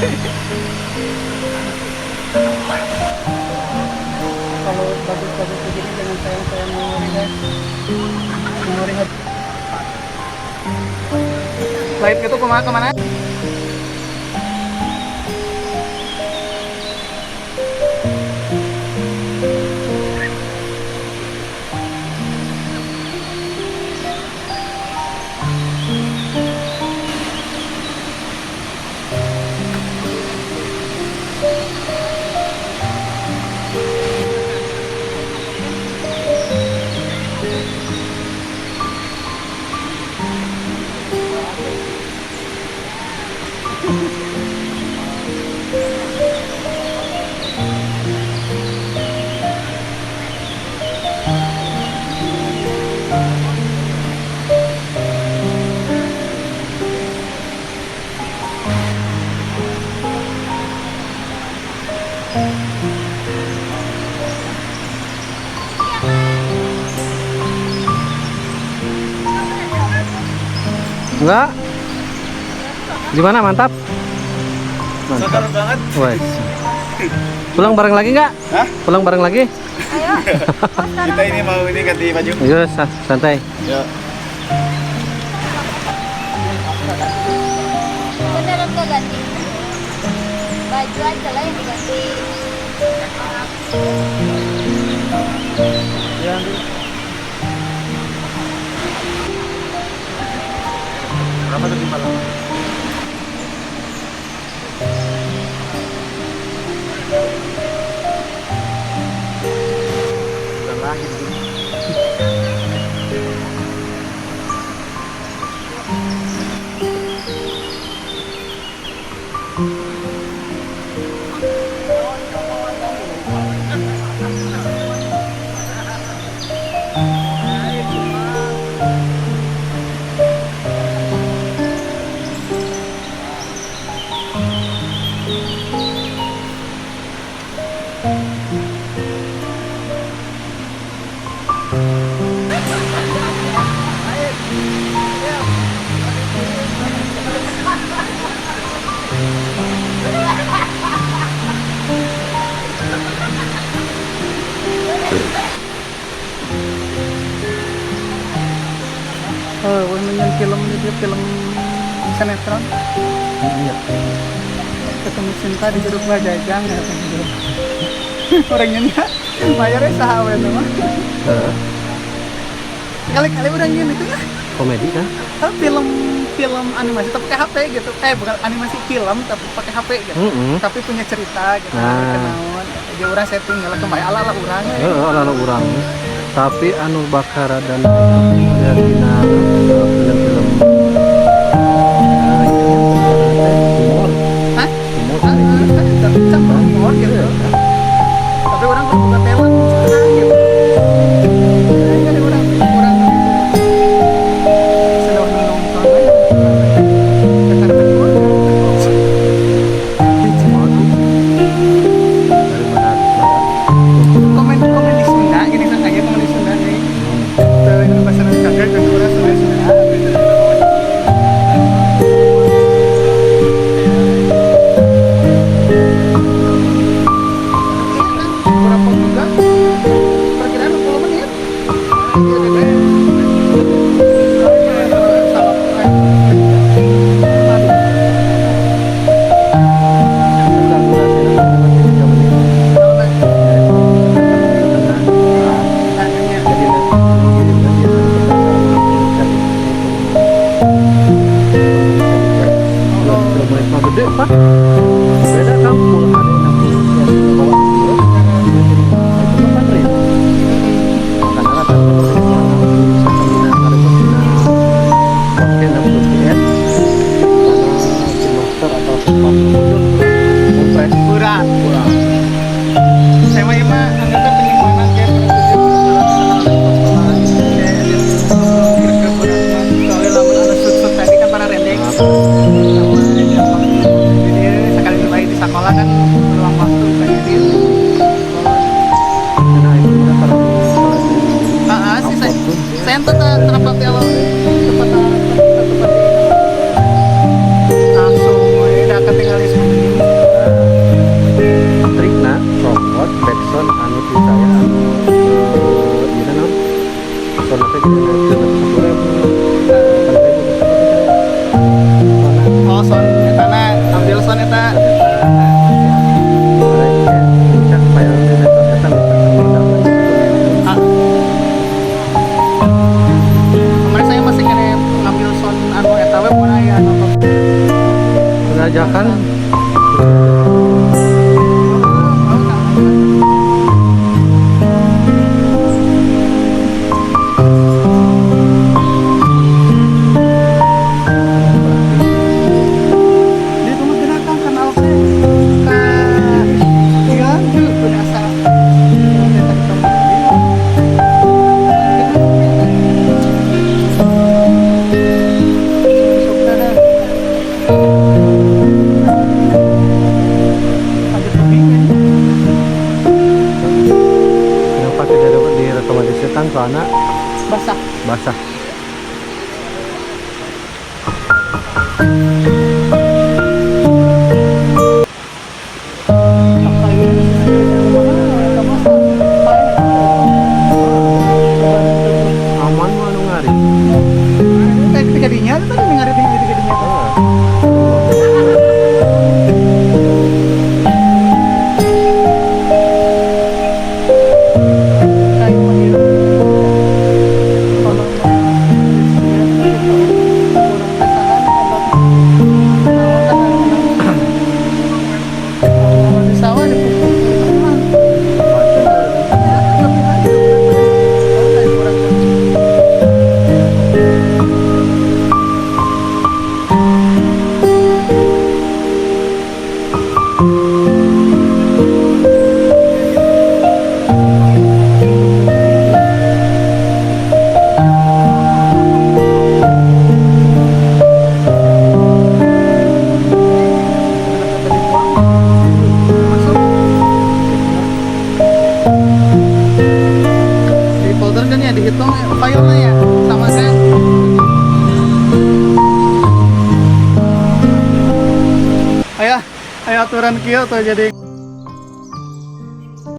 Kalau bagus-bagus begini jangan sayang-sayang memori guys. Memori hard. Live itu kemana? Enggak? Gimana, mantap? Segar banget. Wes. Pulang bareng lagi nggak? Hah? Pulang bareng lagi? Ayo. Kita ini mau ini ganti baju. Ayo, santai. Ya. Beneran gak ganti? Baju aja lah yang diganti. Ya, Berapa tadi malam? Udah lahir gitu. oh, film itu film sinetron. Iya. Ketemu cinta di Curug Bajajang ya gitu. Orangnya bayarnya sahabat mah. Kali-kali orang gini tuh Komedi kan? film animasi tapi pakai HP gitu. Bukan animasi film tapi pakai HP gitu. Tapi punya cerita gitu. Nah. Kenaon. Jadi orang setting lah kembali ala orang. Ala orang. Tapi anu bakara dan lihat dina film-film humor. Hah? Humor. Campur humor gitu. Tapi orang bukan talent sekarang gitu. Nah, ini orang sedang nonton aja. Ketar tekun. Dari mana? Komen di Sunda gini kan aja komen di Sunda nih. Tuh bahasa Indonesia kan orang Sunda. Berapa juga? Perkiraan 10 menit. Gede pak, beda kampung ada yang bawa itu 8.000. Karena rata bisa kena ada pakai 60 PS karena master atau pas kompres Kurang. Saya mah anggapnya penyimpanan kayak soalnya lama ada sud tadi kan para rendeng. Jadi sekali berbaik di sekolah kan luang waktu banyak dia. karena itu udah para Sih saya tuh terdapat kalau tempat langsung udah ketinggalan aturan eta. Ah. Kemarin saya masih kena ngambil sound anu eta we mun aya anu. Mengajakan Dia tuh menggunakan kanal saya iya tuh biasa kenapa tidak dapat direkomendasikan soalnya basah. basah. Aman mau anu ngari. Kayak ketika dinya tadi dengar itu ketika dinya. Kayak begitu. Kalau di sawah di di folder kan ya dihitung filenya ya sama kan. Ayo aturan kieu tuh jadi